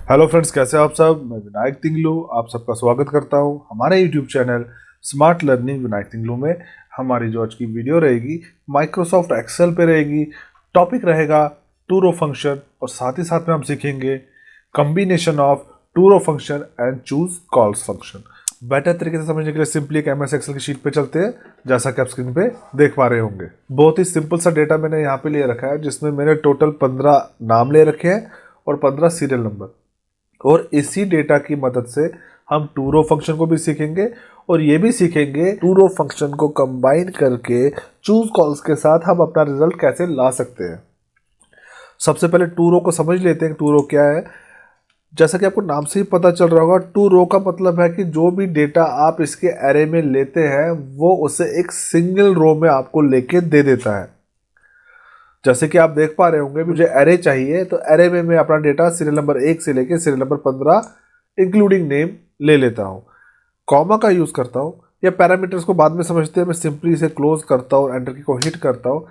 Hello friends, कैसे हैं आप सब। मैं विनायक तिंगलू आप सबका स्वागत करता हूं हमारे YouTube channel smart learning Vinayak Tinglu में। हमारी जो आज की वीडियो रहेगी माइक्रोसॉफ्ट एक्सेल पे रहेगी। टॉपिक रहेगा टू रो फंक्शन और साथ ही साथ में हम सीखेंगे combination of two row function and choose cols function. Better तरीके से समझने के लिए सिंपली एक एमएस एक्सेल की शीट पे चलते हैं, जैसा कि आप स्क्रीन पे देख पा रहे होंगे। बहुत ही सिंपल सा डेटा मैंने यहाँ पे ले रखा है, जिसमें मैंने टोटल 15 नाम ले रखे हैं और 15 सीरियल नंबर। और इसी डेटा की मदद से हम टू रो फंक्शन को भी सीखेंगे और ये भी सीखेंगे टू रो फंक्शन को कंबाइन करके चूज कॉल्स के साथ हम अपना रिजल्ट कैसे ला सकते हैं। सबसे पहले टू रो को समझ लेते हैं। टू रो क्या है। जैसा कि आपको नाम से ही पता चल रहा होगा, टू रो का मतलब है कि जो भी डेटा आप इसके एरे में लेते हैं वो उसे एक सिंगल रो में आपको लेके दे देता है। जैसे कि आप देख पा रहे होंगे, मुझे एरे चाहिए तो एरे में मैं अपना डेटा सीरियल नंबर 1 से लेके सीरियल नंबर 15 इंक्लूडिंग नेम ले लेता हूँ। कॉमा का यूज़ करता हूँ या पैरामीटर्स को बाद में समझते हैं। मैं सिंपली इसे क्लोज करता हूँ, एंटर की को हिट करता हूँ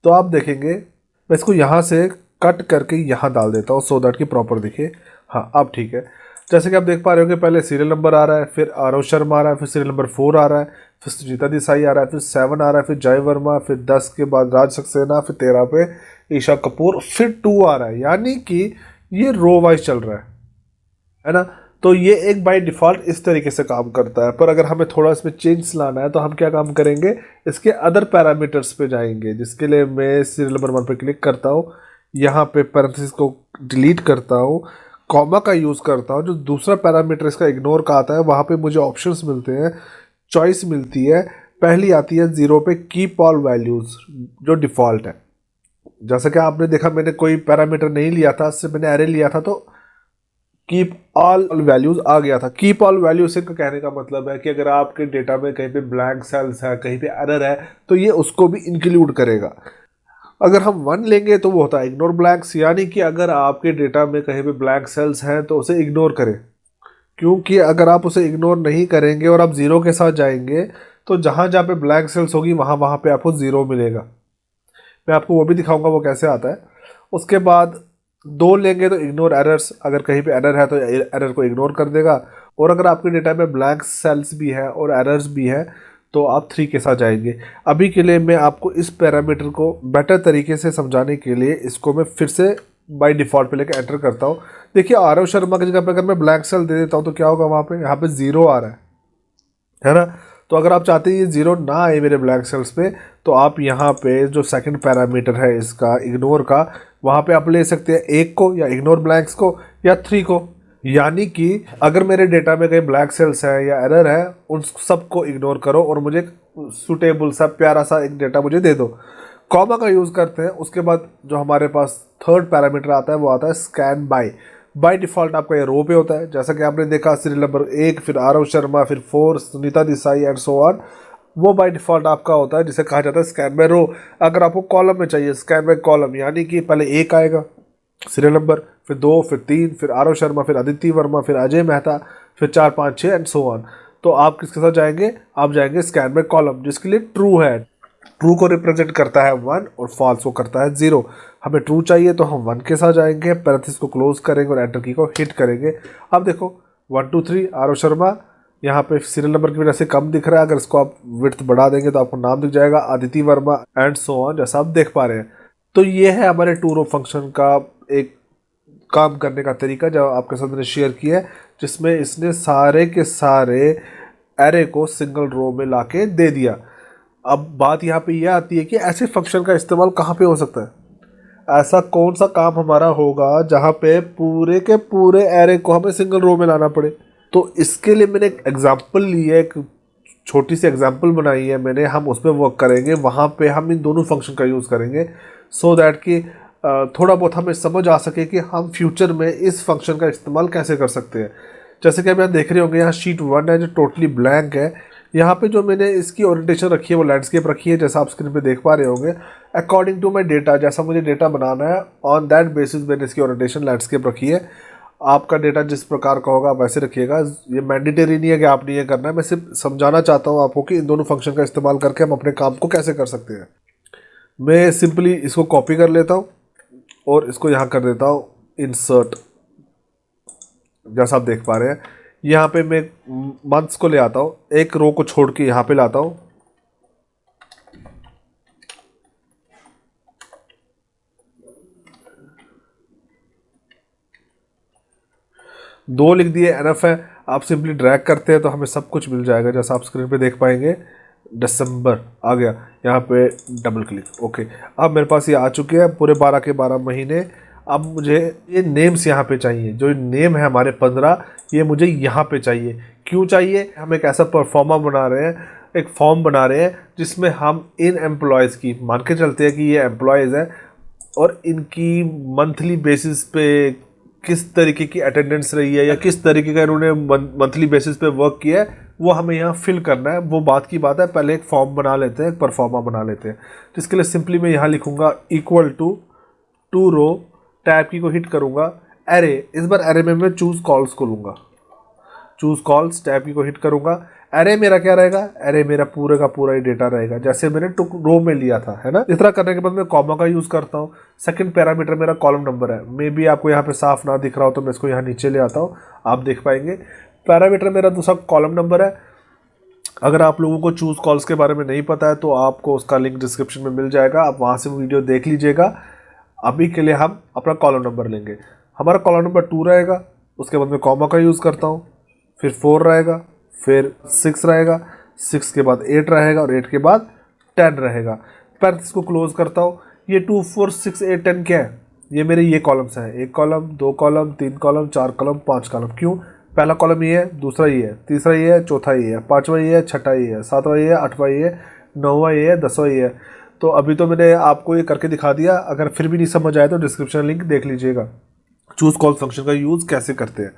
तो आप देखेंगे मैं इसको यहाँ से कट करके यहाँ डाल देता हूँ सो दैट कि प्रॉपर दिखे। हाँ, अब ठीक है। जैसे कि आप देख पा रहे होंगे, पहले सीरियल नंबर आ रहा है, फिर आरव शर्मा आ रहा है, फिर सीरियल नंबर 4 आ रहा है, फिर सुजीता देसाई आ रहा है, फिर 7 आ रहा है, फिर जय वर्मा, फिर 10 के बाद राज सक्सेना, फिर 13 पे ईशा कपूर, फिर 2 आ रहा है। यानी कि ये रो वाइज चल रहा है ना। तो ये एक बाय डिफ़ॉल्ट इस तरीके से काम करता है। पर अगर हमें थोड़ा इसमें चेंज लाना है तो हम क्या काम करेंगे, इसके अदर पैरामीटर्स पे जाएंगे, जिसके लिए मैं सीरियल नंबर 1 पे क्लिक करता हूँ, यहाँ पे पैरेंथेसिस को डिलीट करता हूँ, कॉमा का यूज़ करता हूँ। जो दूसरा पैरामीटर इसका इग्नोर का आता है, वहाँ पे मुझे ऑप्शंस मिलते हैं, चॉइस मिलती है। पहली आती है 0 पे कीप ऑल वैल्यूज़, जो डिफ़ॉल्ट है। जैसा कि आपने देखा, मैंने कोई पैरामीटर नहीं लिया था, सिर्फ मैंने एरे लिया था तो कीप ऑल वैल्यूज आ गया था। कीप ऑल वैल्यूज से कहने का मतलब है कि अगर आपके डेटा में कहीं पे ब्लैंक सेल्स है, कहीं पे एरर है, तो ये उसको भी इंक्लूड करेगा। अगर हम 1 लेंगे तो वो होता है इग्नोर ब्लैंक्स, यानी कि अगर आपके डेटा में कहीं पे ब्लैंक सेल्स हैं तो उसे इग्नोर करें। क्योंकि अगर आप उसे इग्नोर नहीं करेंगे और आप 0 के साथ जाएंगे तो जहाँ जहाँ पे ब्लैंक सेल्स होगी वहाँ वहाँ पे आपको 0 मिलेगा। मैं आपको वो भी दिखाऊंगा वो कैसे आता है। उसके बाद 2 लेंगे तो इग्नोर एरर्स, अगर कहीं पे एरर है तो एरर को इग्नोर कर देगा। और अगर आपके डेटा में ब्लैंक सेल्स भी है और एरर्स भी है तो आप 3 के साथ जाएंगे। अभी के लिए मैं आपको इस पैरामीटर को बेटर तरीके से समझाने के लिए इसको मैं फिर से बाय डिफ़ॉल्ट पे लेकर एंटर करता हूँ। देखिए, आरव शर्मा की जगह पे अगर मैं ब्लैंक सेल दे देता हूँ तो क्या होगा, वहाँ पे यहाँ पे 0 आ रहा है ना। तो अगर आप चाहते हैं ये 0 ना आए मेरे ब्लैंक सेल्स पे, तो आप यहाँ पे जो सेकंड पैरामीटर है इसका इग्नोर का, वहाँ पे आप ले सकते हैं 1 को या इग्नोर ब्लैंक्स को या 3 को। यानी कि अगर मेरे डेटा में कहीं ब्लैक सेल्स है या एरर है, उन सबको इग्नोर करो और मुझे सुटेबल सा प्यारा सा एक डेटा मुझे दे दो। कॉमा का यूज़ करते हैं। उसके बाद जो हमारे पास थर्ड पैरामीटर आता है वो आता है स्कैन बाय डिफ़ॉल्ट आपका ये रो पे होता है। जैसा कि आपने देखा, सीरियल नंबर 1, फिर आरव शर्मा, फिर 4 Sunita Desai and so on, वो बाय डिफ़ॉल्ट आपका होता है, जिसे कहा जाता है स्कैन बाय रो। अगर आपको कॉलम में चाहिए स्कैन बाय कॉलम, यानी कि पहले 1 आएगा सीरियल नंबर, फिर 2, फिर 3, फिर आरव शर्मा, फिर अदिति वर्मा, फिर अजय मेहता, फिर 4, 5, 6 एंड सो ऑन। तो आप किसके साथ जाएंगे, आप जाएंगे स्कैन बाय कॉलम, जिसके लिए ट्रू है। ट्रू को रिप्रेजेंट करता है 1 और फॉल्स को करता है 0। हमें ट्रू चाहिए तो हम 1 के साथ जाएंगे, पैरेंथेसिस को क्लोज करेंगे और एंटर की को हिट करेंगे। अब देखो 1, 2, 3 आरव शर्मा, यहाँ पे सीरियल नंबर की वजह से कम दिख रहा है। अगर इसको आप विड्थ बढ़ा देंगे तो आपको नाम दिख जाएगा, Aditi Verma and so on, जैसा आप देख पा रहे हैं। तो ये है हमारे टू रो फंक्शन का एक काम करने का तरीका जो आपके साथ मैंने शेयर किया है, जिसमें इसने सारे के सारे एरे को सिंगल रो में लाके दे दिया। अब बात यहाँ पे यह आती है कि ऐसे फंक्शन का इस्तेमाल कहाँ पे हो सकता है। ऐसा कौन सा काम हमारा होगा जहाँ पे पूरे के पूरे एरे को हमें सिंगल रो में लाना पड़े। तो इसके लिए मैंने एक एग्जांपल ली है, एक छोटी सी एग्जांपल बनाई है मैंने, हम उस पर वर्क करेंगे। वहाँ पे हम इन दोनों फंक्शन का यूज़ करेंगे सो दैट कि थोड़ा बहुत हमें समझ आ सके कि हम फ्यूचर में इस फंक्शन का इस्तेमाल कैसे कर सकते हैं। जैसे कि आप यहाँ देख रहे होंगे, यहाँ शीट 1 है जो टोटली ब्लैंक है। यहाँ पे जो मैंने इसकी ओरिएंटेशन रखी है वो लैंडस्केप रखी है, जैसा आप स्क्रीन पे देख पा रहे होंगे। अकॉर्डिंग टू माई डेटा, जैसा मुझे डेटा बनाना है, ऑन दैट बेसिस मैंने इसकी ओरिएंटेशन लैंडस्केप रखी है। आपका डेटा जिस प्रकार का होगा वैसे रखिएगा। ये मैंडेटरी नहीं है कि आपने ये करना है, मैं सिर्फ समझाना चाहता हूँ आपको कि इन दोनों फंक्शन का इस्तेमाल करके हम अपने काम को कैसे कर सकते हैं। मैं सिंपली इसको कॉपी कर लेता हूँ और इसको यहाँ कर देता हूँ इंसर्ट। जैसा आप देख पा रहे हैं, यहाँ पे मैं मंथ्स को ले आता हूँ, एक रो को छोड़ के यहाँ पे लाता हूँ। दो लिख दिए, एनफ है। आप सिंपली ड्रैग करते हैं तो हमें सब कुछ मिल जाएगा, जैसा आप स्क्रीन पे देख पाएंगे। दिसंबर आ गया, यहाँ पे डबल क्लिक, ओके। अब मेरे पास ये आ चुके हैं पूरे 12 के 12 महीने। अब मुझे ये नेम्स यहाँ पे चाहिए, जो नेम है हमारे 15, ये मुझे यहाँ पे चाहिए। क्यों चाहिए? हम एक ऐसा परफॉर्मा बना रहे हैं, एक फॉर्म बना रहे हैं जिसमें हम इन एम्प्लॉयज़ की मान के चलते हैं कि ये एम्प्लॉयज़ है और इनकी मंथली बेसिस पे किस तरीके की अटेंडेंस रही है या किस तरीके का इन्होंने मंथली बेसिस पे वर्क किया है, वो हमें यहाँ फिल करना है। वो बात की बात है, पहले एक फॉर्म बना लेते हैं, एक परफॉर्मा बना लेते हैं। जिसके लिए सिंपली मैं यहाँ लिखूँगा इक्वल टू रो, टैब की को हिट करूँगा, एरे। इस बार एरे में मैं चूज़ कॉल्स को लूँगा, चूज़ कॉल्स, टैब की को हिट करूँगा। एरे मेरा क्या रहेगा? एरे मेरा पूरे का पूरा ही डेटा रहेगा, जैसे मैंने रो में लिया था, है ना। इस तरह करने के बाद मैं कॉमा का यूज़ करता हूँ। सेकंड पैरामीटर मेरा कॉलम नंबर है। मे बी आपको यहाँ पे साफ ना दिख रहा हो तो मैं इसको यहाँ नीचे ले आता हूँ, आप देख पाएंगे। पैरामीटर मेरा दूसरा कॉलम नंबर है। अगर आप लोगों को चूज़ कॉल्स के बारे में नहीं पता है तो आपको उसका लिंक डिस्क्रिप्शन में मिल जाएगा, आप वहाँ से वीडियो देख लीजिएगा। अभी के लिए हम अपना कॉलम नंबर लेंगे। हमारा कॉलम नंबर 2 रहेगा, उसके बाद मैं कॉमा का यूज़ करता हूँ, फिर 4 रहेगा, फिर 6 रहेगा, 6 के बाद 8 रहेगा और 8 के बाद 10 रहेगा। पर इसको क्लोज करता हूँ। ये 2 4 6 8 10 क्या है? ये मेरे ये कॉलम्स हैं, 1 column, 2 column, 3 column, 4 column, 5 column. क्यों? पहला कॉलम ये है, दूसरा ये है, तीसरा ये है, चौथा ये है, पाँचवा ये है, छठा ये है, सातवां ये है, आठवां ये है, नौवां ये है, 10वां ये है। तो अभी तो मैंने आपको ये करके दिखा दिया। अगर फिर भी नहीं समझ आए तो डिस्क्रिप्शन लिंक देख लीजिएगा, चूज़ कॉल फंक्शन का यूज़ कैसे करते हैं।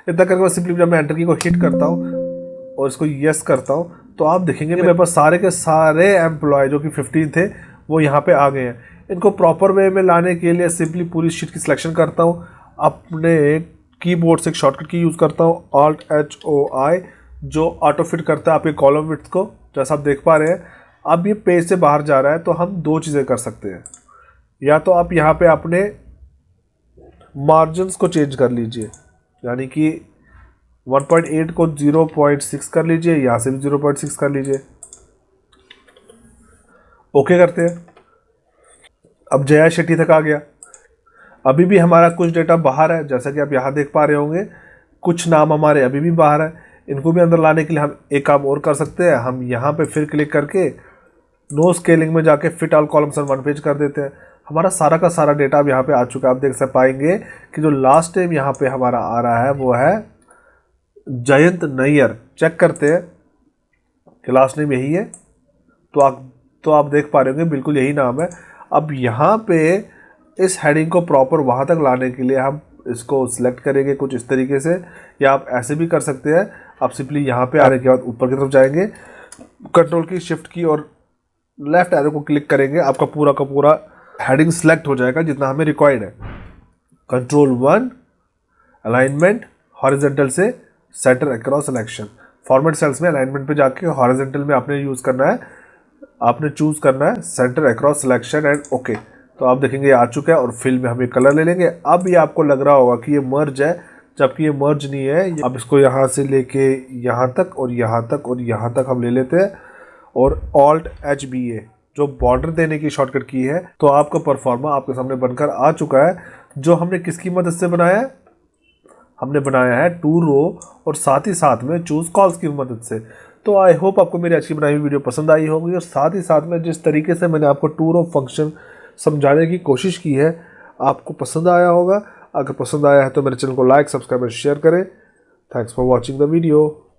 इतना करके मैं सिंपली जब मैं एंटर की को हिट करता हूँ और इसको यस करता हूँ तो आप देखेंगे मेरे पास सारे के सारे एम्प्लॉय जो कि 15 थे वो यहाँ पे आ गए हैं। इनको प्रॉपर वे में लाने के लिए सिंपली पूरी शीट की सिलेक्शन करता हूँ, अपने कीबोर्ड से एक शॉर्टकट की यूज़ करता हूँ, Alt+HOI, जो ऑटो फिट करता है आपके कॉलम विड्थ को, जैसा आप देख पा रहे हैं। अब ये पेज से बाहर जा रहा है तो हम दो चीज़ें कर सकते हैं। या तो आप यहाँ पे अपने मार्जिन्स को चेंज कर लीजिए, यानी कि 1.8 को 0.6 कर लीजिए, यहाँ से भी 0.6 कर लीजिए। ओके करते हैं। अब जया शेट्टी तक आ गया। अभी भी हमारा कुछ डेटा बाहर है, जैसा कि आप यहाँ देख पा रहे होंगे। कुछ नाम हमारे अभी भी बाहर है, इनको भी अंदर लाने के लिए हम एक काम और कर सकते हैं। हम यहाँ पे फिर क्लिक करके नो स्केलिंग में जाके fit all columns on one page कर देते हैं। हमारा सारा का सारा डेटा अब यहाँ पे आ चुका है। आप देख पाएंगे कि जो लास्ट टाइम यहाँ पे हमारा आ रहा है वो है जयंत नैयर। चेक करते हैं कि लास्ट नेम यही है, तो आप देख पा रहे होंगे बिल्कुल यही नाम है। अब यहाँ पे इस हेडिंग को प्रॉपर वहाँ तक लाने के लिए हम इसको सिलेक्ट करेंगे कुछ इस तरीके से, या आप ऐसे भी कर सकते हैं। आप सिंपली यहाँ पे आने के बाद ऊपर की तरफ जाएंगे, कंट्रोल की, शिफ्ट की और लेफ्ट एरो को क्लिक करेंगे, आपका पूरा का पूरा हेडिंग सिलेक्ट हो जाएगा जितना हमें रिक्वायर्ड है। कंट्रोल 1 अलाइनमेंट हॉरिजॉन्टल से centre across selection. Format cells में अलाइनमेंट पे जाके हॉरिजॉन्टल में आपने यूज़ करना है, आपने चूज़ करना है centre across selection and okay. तो आप देखेंगे ये आ चुका है और फिल में हम ये कलर ले लेंगे। अब ये आपको लग रहा होगा कि ये मर्ज है, जबकि ये मर्ज नहीं है। अब इसको यहाँ से लेके यहाँ तक और यहाँ तक और यहाँ तक हम ले लेते हैं और Alt+HBA जो बॉर्डर देने की शॉर्टकट की है। तो आपका परफॉर्मा आपके सामने बनकर आ चुका है, जो हमने किसकी मदद से बनाया है? हमने बनाया है टू रो और साथ ही साथ में चूज़ कॉल्स की मदद से। तो आई होप आपको मेरी आज की बनाई हुई वीडियो पसंद आई होगी और साथ ही साथ में जिस तरीके से मैंने आपको टू रो फंक्शन समझाने की कोशिश की है आपको पसंद आया होगा। अगर पसंद आया है तो मेरे चैनल को लाइक, सब्सक्राइब और शेयर करें। Thanks for watching the video.